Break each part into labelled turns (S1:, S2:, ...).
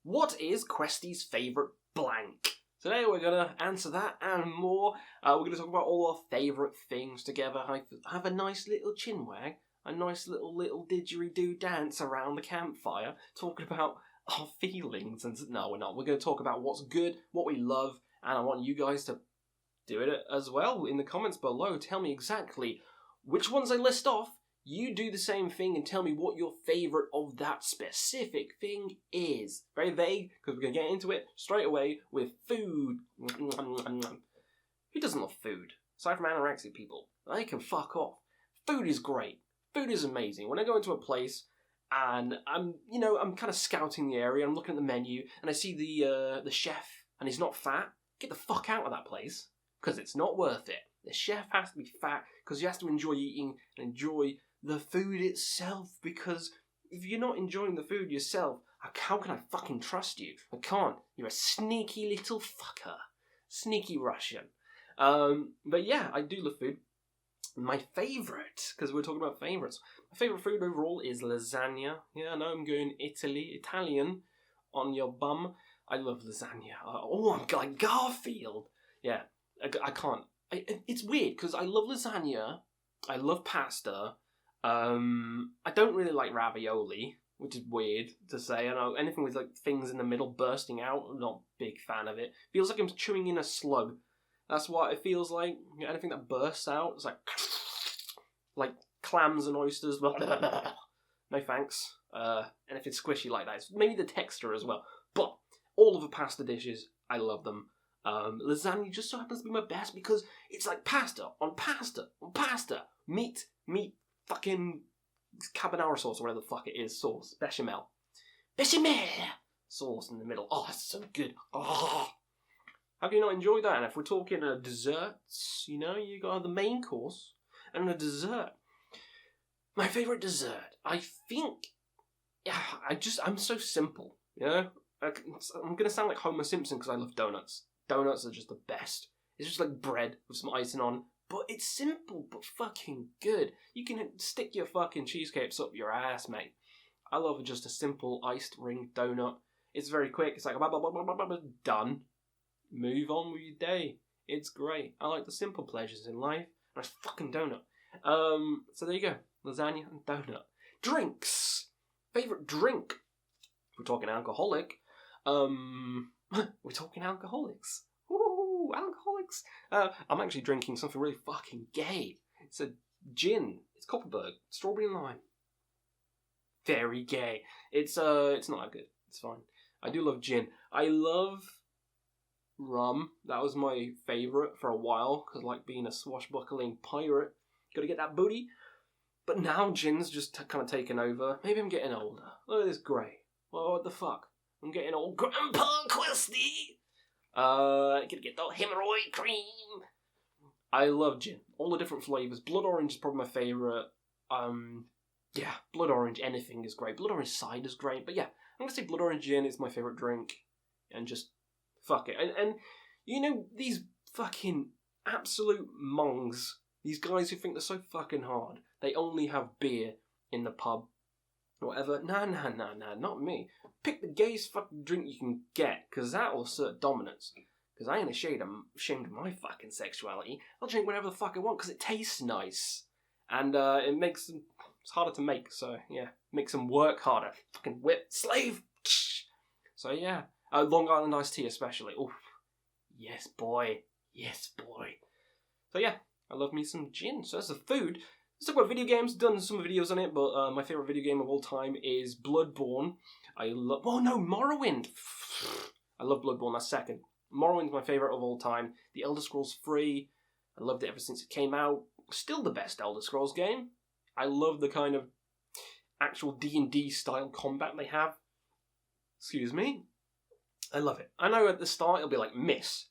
S1: What is Questy's favourite blank? Today we're going to answer that and more. We're going to talk about all our favourite things together. Have a nice little chin wag, a nice little didgeridoo dance around the campfire, talking about our feelings. And no, we're not. We're going to talk about what's good, what we love, and I want you guys to do it as well in the comments below. Tell me exactly which ones I list off. You do the same thing and tell me what your favourite of that specific thing is. Very vague, because we're going to get into it straight away with food. Who doesn't love food? Aside from anorexic people, they can fuck off. Food is great. Food is amazing. When I go into a place and I'm kind of scouting the area, I'm looking at the menu, and I see the chef and he's not fat, get the fuck out of that place, because it's not worth it. The chef has to be fat because he has to enjoy eating and enjoy the food itself, because if you're not enjoying the food yourself, how can I fucking trust you? I can't. You're a sneaky little fucker. Sneaky Russian. But yeah, I do love food. My favourite, because we're talking about favourites, my favourite food overall is lasagna. Yeah, I know I'm going Italian on your bum. I love lasagna. I'm like Garfield. Yeah, I can't. It's weird, because I love lasagna, I love pasta. I don't really like ravioli, which is weird to say. I know anything with like things in the middle bursting out, I'm not a big fan of it. Feels like I'm chewing in a slug. That's what it feels like. Anything that bursts out, it's like clams and oysters. No thanks. Anything squishy like that. It's maybe the texture as well. But all of the pasta dishes, I love them. Lasagna just so happens to be my best because it's like pasta on pasta on pasta. Meat, fucking carbonara sauce or whatever the fuck it is, sauce, bechamel sauce in the middle. Oh, it's so good. Oh, how can you not enjoy that? And if we're talking desserts, you got the main course and a dessert. My favourite dessert, I think, I'm so simple, I'm going to sound like Homer Simpson because I love donuts. Donuts are just the best. It's just like bread with some icing on. But it's simple, but fucking good. You can stick your fucking cheesecakes up your ass, mate. I love just a simple iced ring donut. It's very quick. It's like, done. Move on with your day. It's great. I like the simple pleasures in life. Nice fucking donut. So there you go. Lasagna and donut. Drinks. Favourite drink. We're talking alcoholic. We're talking alcoholics. Ooh, alcoholics. I'm actually drinking something really fucking gay. It's a gin. It's Copperberg. Strawberry and lime. Very gay. It's not that good. It's fine. I do love gin. I love rum. That was my favourite for a while, because I like being a swashbuckling pirate. Gotta get that booty. But now gin's just kind of taken over. Maybe I'm getting older. Look at this grey. Well, what the fuck? I'm getting old. Grandpa Questy! Gonna get the hemorrhoid cream. I love gin. All the different flavours. Blood orange is probably my favourite. Yeah, blood orange, anything is great. Blood orange cider is great. But yeah, I'm gonna say blood orange gin is my favourite drink. And just fuck it. And these fucking absolute mongs, these guys who think they're so fucking hard, they only have beer in the pub. Whatever. Nah, not me. Pick the gayest fucking drink you can get, because that will assert dominance. Because I ain't ashamed of my fucking sexuality. I'll drink whatever the fuck I want, because it tastes nice. And it makes them... It's harder to make, so yeah. Makes them work harder. Fucking whip. Slave! So yeah. Long Island iced tea especially. Oof. Yes, boy. Yes, boy. So yeah. I love me some gin. So that's the food. Let's talk about video games. Done some videos on it, but my favourite video game of all time is Bloodborne. Morrowind. I love Bloodborne, that's second. Morrowind's my favourite of all time. The Elder Scrolls 3. I loved it ever since it came out. Still the best Elder Scrolls game. I love the kind of actual D&D style combat they have. Excuse me. I love it. I know at the start it'll be like miss,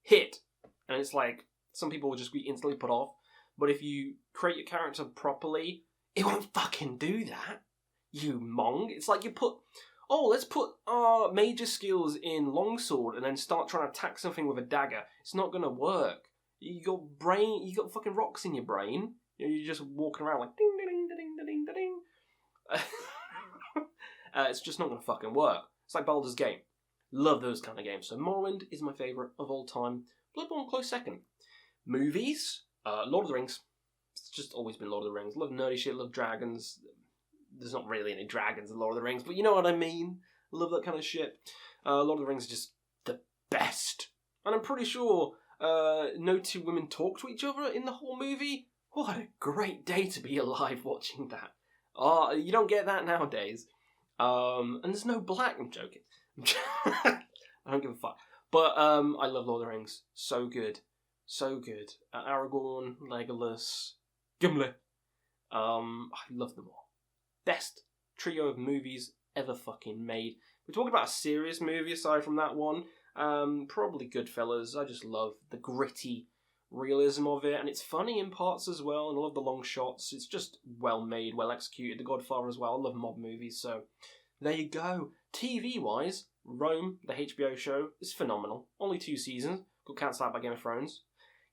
S1: hit. And it's like, some people will just be instantly put off. But if you create your character properly, it won't fucking do that. You mong. It's like you put... let's put our major skills in longsword and then start trying to attack something with a dagger. It's not going to work. You got fucking rocks in your brain. You're just walking around like ding, ding, ding, ding, ding, ding. It's just not going to fucking work. It's like Baldur's Gate. Love those kind of games. So Morrowind is my favourite of all time. Bloodborne close second. Movies, Lord of the Rings. It's just always been Lord of the Rings. Love nerdy shit, love dragons. There's not really any dragons in Lord of the Rings, but you know what I mean. Love that kind of shit. Lord of the Rings is just the best. And I'm pretty sure no two women talk to each other in the whole movie. What a great day to be alive watching that. You don't get that nowadays. And there's no black. I'm joking. I don't give a fuck. But I love Lord of the Rings. So good. So good. Aragorn, Legolas, Gimli. I love them all. Best trio of movies ever fucking made. We're talking about a serious movie aside from that one. Probably Goodfellas. I just love the gritty realism of it, and it's funny in parts as well, and I love the long shots. It's just well made, well executed. The Godfather as well. I love mob movies, so there you go. TV-wise, Rome, the HBO show, is phenomenal. Only 2 seasons. Got cancelled out by Game of Thrones.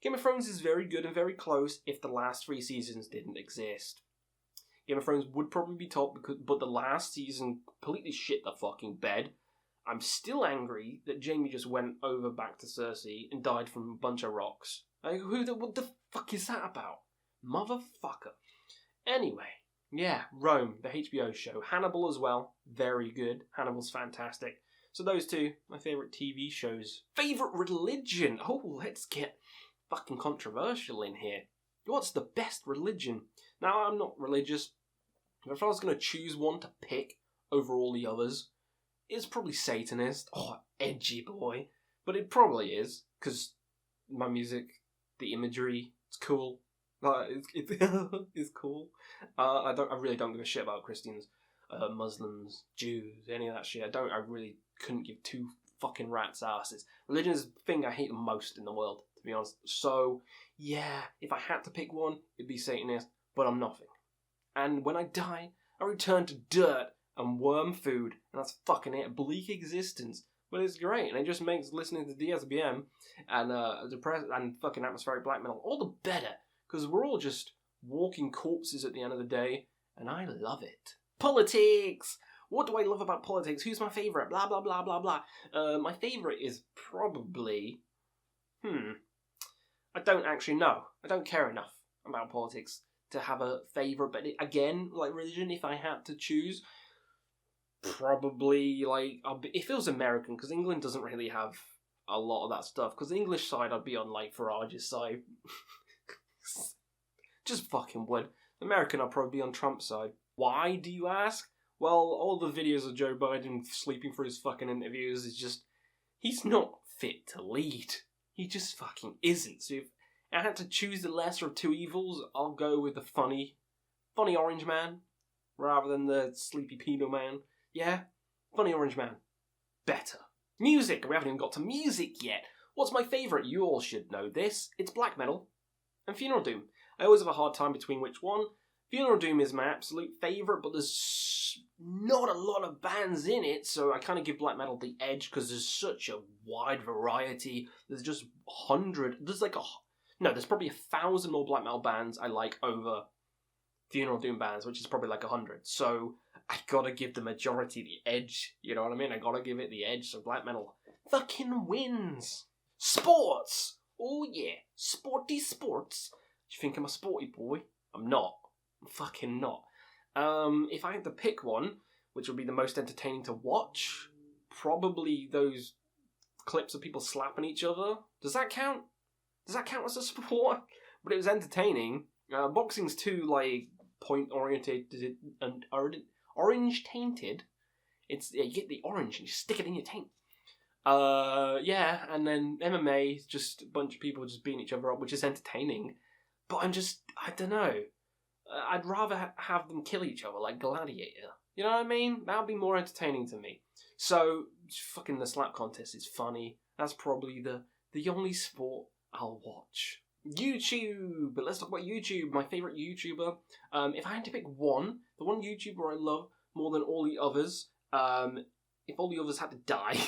S1: Game of Thrones is very good and very close if the last 3 seasons didn't exist. Game of Thrones would probably be top, but the last season completely shit the fucking bed. I'm still angry that Jaime just went over back to Cersei and died from a bunch of rocks. Like, what the fuck is that about? Motherfucker. Anyway, yeah, Rome, the HBO show. Hannibal as well, very good. Hannibal's fantastic. So those 2, my favourite TV shows. Favourite religion? Oh, let's get fucking controversial in here. What's the best religion? Now, I'm not religious. If I was going to choose one to pick over all the others, it's probably Satanist. Oh, edgy boy. But it probably is, because my music, the imagery, it's cool. It's cool. I really don't give a shit about Christians, Muslims, Jews, any of that shit. I really couldn't give 2 fucking rats' asses. Religion is the thing I hate the most in the world, to be honest. So, yeah, if I had to pick one, it'd be Satanist, but I'm nothing. And when I die, I return to dirt and worm food, and that's fucking it. A bleak existence. But it's great, and it just makes listening to DSBM and depressed and fucking atmospheric black metal all the better, because we're all just walking corpses at the end of the day, and I love it. Politics! What do I love about politics? Who's my favourite? Blah, blah, blah, blah, blah. My favourite is probably... I don't actually know. I don't care enough about politics to have a favourite, but again, like religion, if I had to choose, probably, like, it feels American, because England doesn't really have a lot of that stuff, because the English side, I'd be on, like, Farage's side. Just fucking would. American, I'd probably be on Trump's side. Why, do you ask? Well, all the videos of Joe Biden sleeping for his fucking interviews is just... He's not fit to lead. He just fucking isn't. So if I had to choose the lesser of 2 evils, I'll go with the funny orange man, rather than the sleepy pedo man. Yeah, funny orange man. Better. Music! We haven't even got to music yet. What's my favourite? You all should know this. It's black metal and Funeral Doom. I always have a hard time between which one. Funeral Doom is my absolute favourite, but there's not a lot of bands in it, so I kind of give black metal the edge, because there's such a wide variety. There's just 100... there's probably 1,000 more black metal bands I like over Funeral Doom bands, which is probably like 100. So I gotta give the majority the edge, you know what I mean? I gotta give it the edge, so black metal fucking wins. Sports! Oh yeah, sporty sports. Do you think I'm a sporty boy? I'm not. I'm fucking not. If I had to pick one, which would be the most entertaining to watch, probably those clips of people slapping each other. Does that count? Does that count as a sport? But it was entertaining. Boxing's too, like, point-oriented and orange-tainted. You get the orange and you stick it in your taint. Yeah, and then MMA is just a bunch of people just beating each other up, which is entertaining. But I don't know. I'd rather have them kill each other like Gladiator. You know what I mean? That would be more entertaining to me. So, fucking the slap contest is funny. That's probably the only sport I'll watch. YouTube! But let's talk about YouTube. My favourite YouTuber. If I had to pick one, the one YouTuber I love more than all the others, if all the others had to die,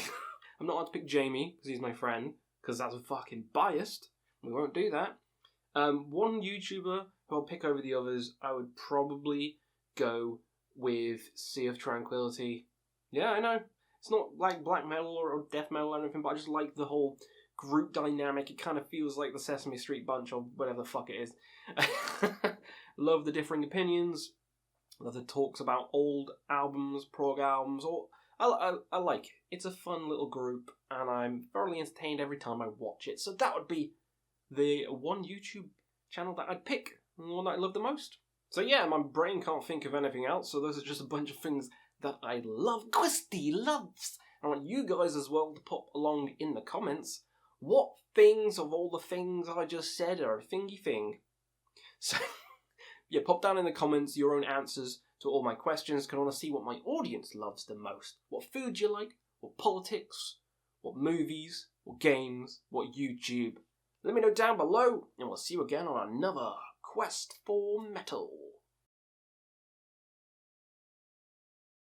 S1: I'm not allowed to pick Jamie, because he's my friend, because that's fucking biased. We won't do that. One YouTuber who I'll pick over the others, I would probably go with Sea of Tranquility. Yeah, I know. It's not like black metal or death metal or anything, but I just like the whole group dynamic. It kind of feels like the Sesame Street Bunch or whatever the fuck it is. Love the differing opinions. Love the talks about old albums, prog albums. Or I like it. It's a fun little group, and I'm thoroughly entertained every time I watch it. So that would be the one YouTube channel that I'd pick, and the one that I love the most. So yeah, my brain can't think of anything else, so those are just a bunch of things that I love. Questy loves! I want you guys as well to pop along in the comments. What things of all the things I just said are a thingy thing? So, yeah, pop down in the comments your own answers to all my questions, because I want to see what my audience loves the most. What food you like, what politics, what movies, what games, what YouTube. Let me know down below, and we'll see you again on another Quest for Metal.